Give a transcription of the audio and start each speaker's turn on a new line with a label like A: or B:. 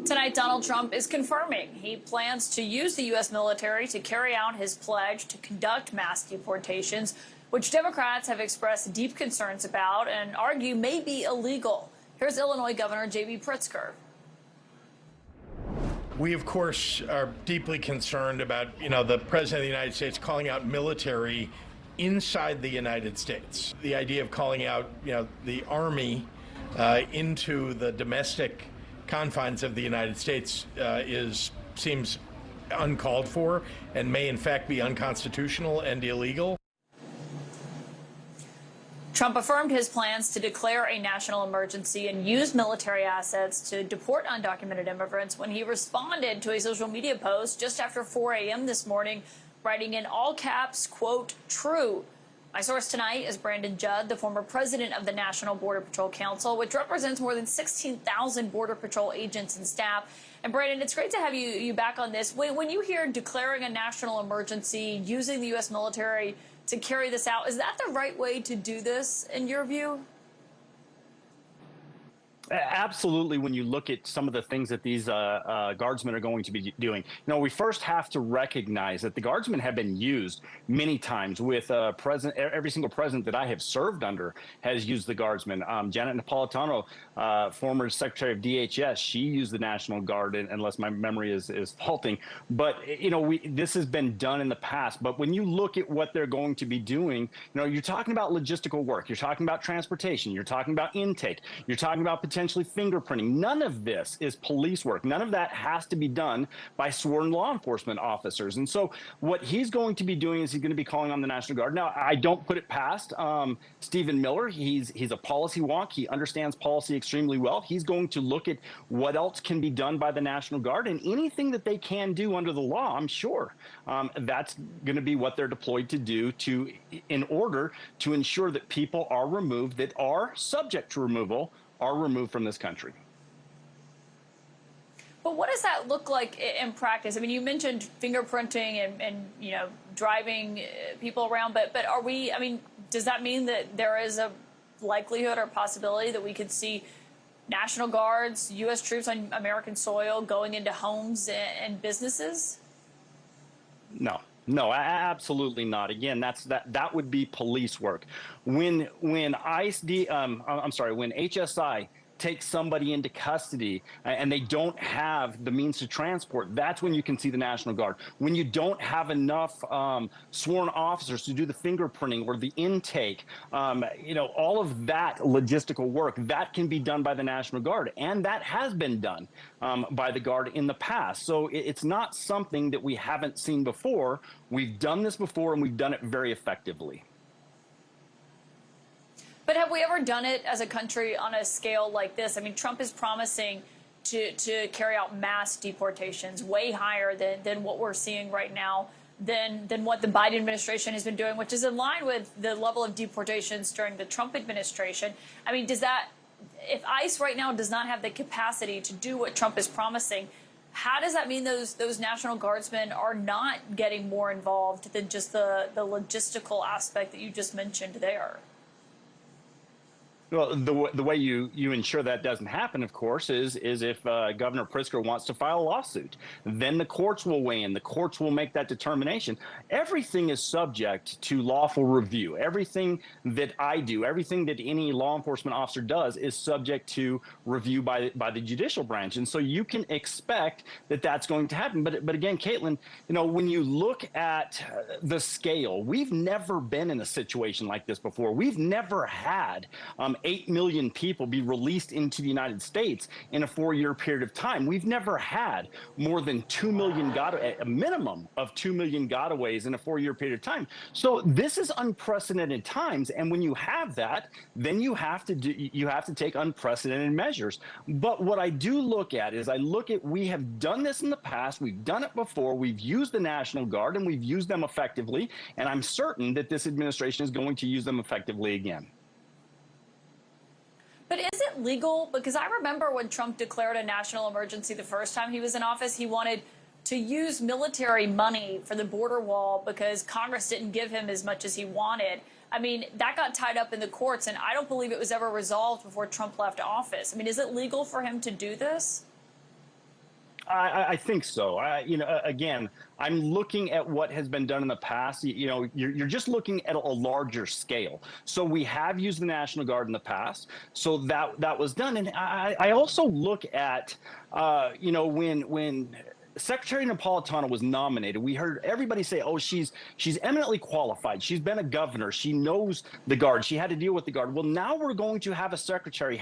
A: Tonight, Donald Trump is confirming he plans to use the U.S. military to carry out his pledge to conduct mass deportations, which Democrats have expressed deep concerns about and argue may be illegal. Here's Illinois Governor J.B. Pritzker.
B: We, of course, are deeply concerned about, the president of the United States calling out military inside the United States. The idea of calling out, the Army into the domestic confines of the United States seems uncalled for and may in fact be unconstitutional and illegal.
A: Trump affirmed his plans to declare a national emergency and use military assets to deport undocumented immigrants when he responded to a social media post just after 4 a.m. this morning, writing in all caps, quote, "true." My source tonight is Brandon Judd, the former president of the National Border Patrol Council, which represents more than 16,000 Border Patrol agents and staff. And Brandon, it's great to have you back on this. When you hear declaring a national emergency, using the U.S. military to carry this out, is that the right way to do this, in your view?
C: Absolutely. When you look at some of the things that these guardsmen are going to be doing, we first have to recognize that the guardsmen have been used many times with every single president that I have served under has used the guardsmen. Janet Napolitano, former Secretary of DHS, she used the National Guard, unless my memory is faulting. But, this has been done in the past. But when you look at what they're going to be doing, you're talking about logistical work. You're talking about transportation. You're talking about intake. You're talking about potentially fingerprinting. None of this is police work. None of that has to be done by sworn law enforcement officers. And so what he's going to be doing is he's going to be calling on the National Guard. Now, I don't put it past Stephen Miller. He's a policy wonk. He understands policy extremely well. He's going to look at what else can be done by the National Guard, and anything that they can do under the law, I'm sure that's going to be what they're deployed to do in order to ensure that people are removed that are subject to removal are removed from this country.
A: But what does that look like in practice? I mean, you mentioned fingerprinting and driving people around, but does that mean that there is a likelihood or possibility that we could see National Guards, U.S. troops on American soil going into homes and businesses? No, absolutely not. Again, that would be police work. When HSI takes somebody into custody and they don't have the means to transport, that's when you can see the National Guard. When you don't have enough sworn officers to do the fingerprinting or the intake, all of that logistical work, that can be done by the National Guard. And that has been done by the Guard in the past. So it's not something that we haven't seen before. We've done this before, and we've done it very effectively. But have we ever done it as a country on a scale like this? I mean, Trump is promising to carry out mass deportations way higher than what we're seeing right now, than what the Biden administration has been doing, which is in line with the level of deportations during the Trump administration. I mean, if ICE right now does not have the capacity to do what Trump is promising, how does that mean those National Guardsmen are not getting more involved than just the logistical aspect that you just mentioned there?
C: Well, the way you ensure that doesn't happen, of course, is if Governor Pritzker wants to file a lawsuit. Then the courts will weigh in. The courts will make that determination. Everything is subject to lawful review. Everything that I do, everything that any law enforcement officer does is subject to review by the judicial branch. And so you can expect that that's going to happen. But again, Kaitlan, when you look at the scale, we've never been in a situation like this before. We've never had 8 million people be released into the United States in a 4-year period of time. We've never had more than 2 million a minimum of 2 million gotaways in a 4-year period of time. So this is unprecedented times, and when you have that, then you have to take unprecedented measures. But what I do look at is we have done this in the past, we've done it before, we've used the National Guard, and we've used them effectively, and I'm certain that this administration is going to use them effectively again.
A: But is it legal? Because I remember when Trump declared a national emergency the first time he was in office, he wanted to use military money for the border wall because Congress didn't give him as much as he wanted. I mean, that got tied up in the courts, and I don't believe it was ever resolved before Trump left office. I mean, is it legal for him to do this?
C: I think so. Again, I'm looking at what has been done in the past. You're just looking at a larger scale. So we have used the National Guard in the past. So that was done. And I also look at, when Secretary Napolitano was nominated, we heard everybody say, "Oh, she's eminently qualified. She's been a governor. She knows the Guard. She had to deal with the Guard." Well, now we're going to have a secretary